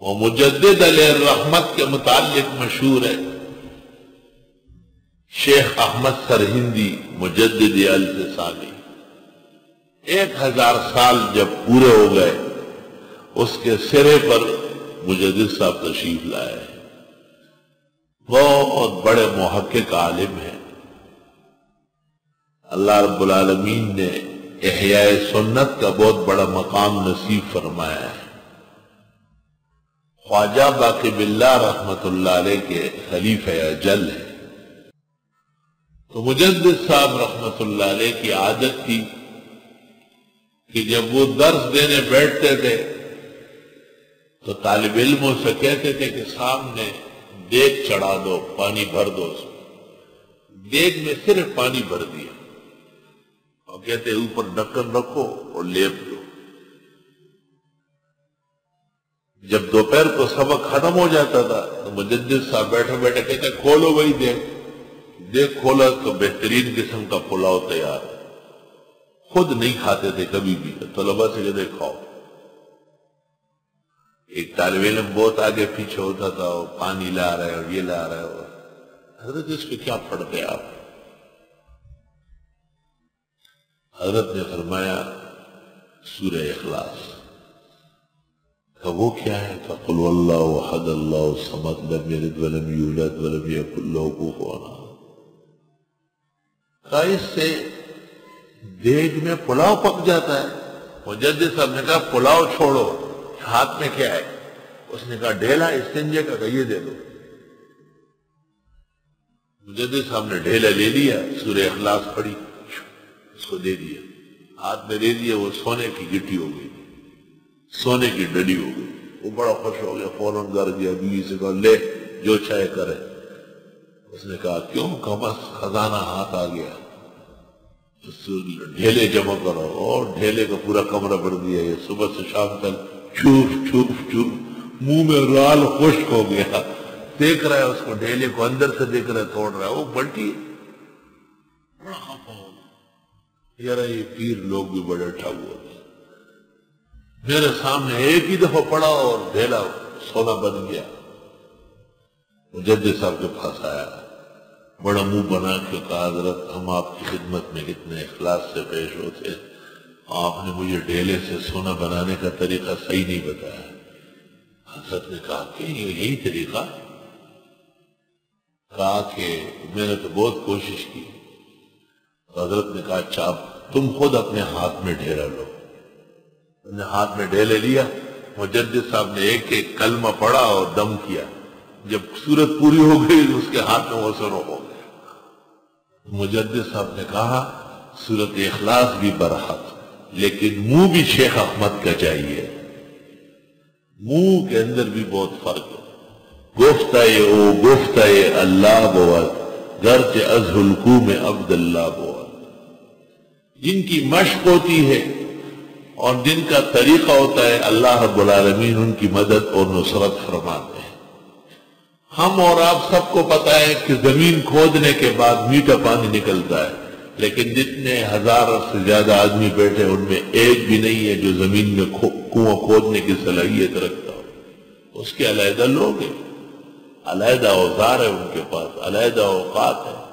وہ مجدد علیہ الرحمت کے متعلق مشہور ہے، شیخ احمد سرہندی مجدد الف ثانی 1000 سال جب پورے ہو گئے اس کے سرے پر مجدد صاحب تشریف لائے، بہت بڑے محقق عالم ہیں۔ اللہ رب العالمین نے احیاء سنت کا بہت بڑا مقام نصیب فرمایا ہے۔ خواجہ باقی باللہ رحمت اللہ علیہ کے خلیفہ اجل ہے۔ تو مجدد صاحب رحمت اللہ علیہ کی عادت تھی کہ جب وہ درس دینے بیٹھتے تھے تو طالب علموں سے کہتے تھے کہ سامنے دیگ چڑھا دو، پانی بھر دو اس میں۔ دیگ میں صرف پانی بھر دیا اور کہتے اوپر ڈھکن رکھو اور لیپ دو۔ جب دوپہر کو سبق ختم ہو جاتا تھا تو مجدد صاحب بیٹھے بیٹھے کہتے کھولو وہی دیگ کھولا تو بہترین قسم کا پلاؤ تیار ہے۔ خود نہیں کھاتے تھے کبھی بھی، طلبہ سے کہتے کھاؤ۔ ایک طالب علم بہت آگے پیچھے ہوتا تھا، وہ پانی لا رہا ہے اور یہ لا رہا ہے، حضرت اس پہ کیا پڑھتے آپ؟ حضرت نے فرمایا سورہ اخلاص۔ کہ وہ کیا ہے؟ فَقُلْ وَاللَّهُ أَحَدَ اللَّهُ الصَّمَدُ لَمْ يَلِدْ وَلَمْ يُولَدْ وَلَمْ يَكُنْ لَهُ كُفُوًا أَحَدٌ۔ کہ اس سے دیگ میں پلاؤ پک جاتا ہے۔ مجدد صاحب نے کہا پلاؤ چھوڑو، ہاتھ میں کیا ہے؟ اس نے کہا ڈھیلا استنجے کا، کہ یہ دے دو۔ مجدد صاحب نے ڈھیلا لے لیا، سورہ اخلاص پڑھی، اس کو دے دیا، ہاتھ میں دے دیا، وہ سونے کی گٹی ہو گئی، سونے کی ڈلی ہو گئی۔ وہ بڑا خوش ہو گیا، فوراً گھر گیا، بیوی سے کہا لے جو چاہے کرے۔ اس نے کہا کیوں؟ کہ بس خزانہ ہاتھ آ گیا، ڈھیلے جمع کرو، اور ڈھیلے کا پورا کمرہ بھر دیا۔ یہ صبح سے شام تک چوف چوف چوف، منہ میں رال خشک ہو گیا، دیکھ رہا ہے اس کو، ڈھیلے کو اندر سے دیکھ رہا ہے، توڑ رہا ہے، وہ بلٹی بڑا خفا ہو گیا۔ یار یہ پیر لوگ بھی بڑے ٹھگ ہوتے، میرے سامنے ایک ہی دفعہ پڑا اور ڈھیلا سونا بن گیا۔ مجدد صاحب کے پاس آیا، بڑا منہ بنا کے کہا حضرت ہم آپ کی خدمت میں کتنے اخلاص سے پیش ہوتے، آپ نے مجھے ڈھیلے سے سونا بنانے کا طریقہ صحیح نہیں بتایا۔ حضرت نے کہا کہ یہی طریقہ؟ کہا کہ میں نے تو بہت کوشش کی۔ حضرت نے کہا اچھا تم خود اپنے ہاتھ میں ڈھیلا لو۔ انہوں نے ہاتھ میں ڈھیلے لیا، مجدد صاحب نے ایک ایک کلمہ پڑھا اور دم کیا۔ جب صورت پوری ہو گئی اس کے ہاتھ میں وہ سنو ہو گیا۔ مجدد صاحب نے کہا سورت اخلاص بھی برحق، لیکن منہ بھی شیخ احمد کا چاہیے، منہ کے اندر بھی بہت فرق ہے۔ گفتہ او گفتہ اللہ بود، گرچہ از حلقوم عبداللہ بود۔ جن کی مشق ہوتی ہے اور جن کا طریقہ ہوتا ہے، اللہ رب العالمین ان کی مدد اور نصرت فرماتے ہیں۔ ہم اور آپ سب کو پتا ہے کہ زمین کھودنے کے بعد میٹھا پانی نکلتا ہے، لیکن جتنے 1000 سے زیادہ آدمی بیٹھے ان میں ایک بھی نہیں ہے جو زمین میں کنواں کھودنے کی صلاحیت رکھتا ہو۔ اس کے علیحدہ لوگ ہیں، علیحدہ اوزار ہے ان کے پاس، علیحدہ اوقات ہے۔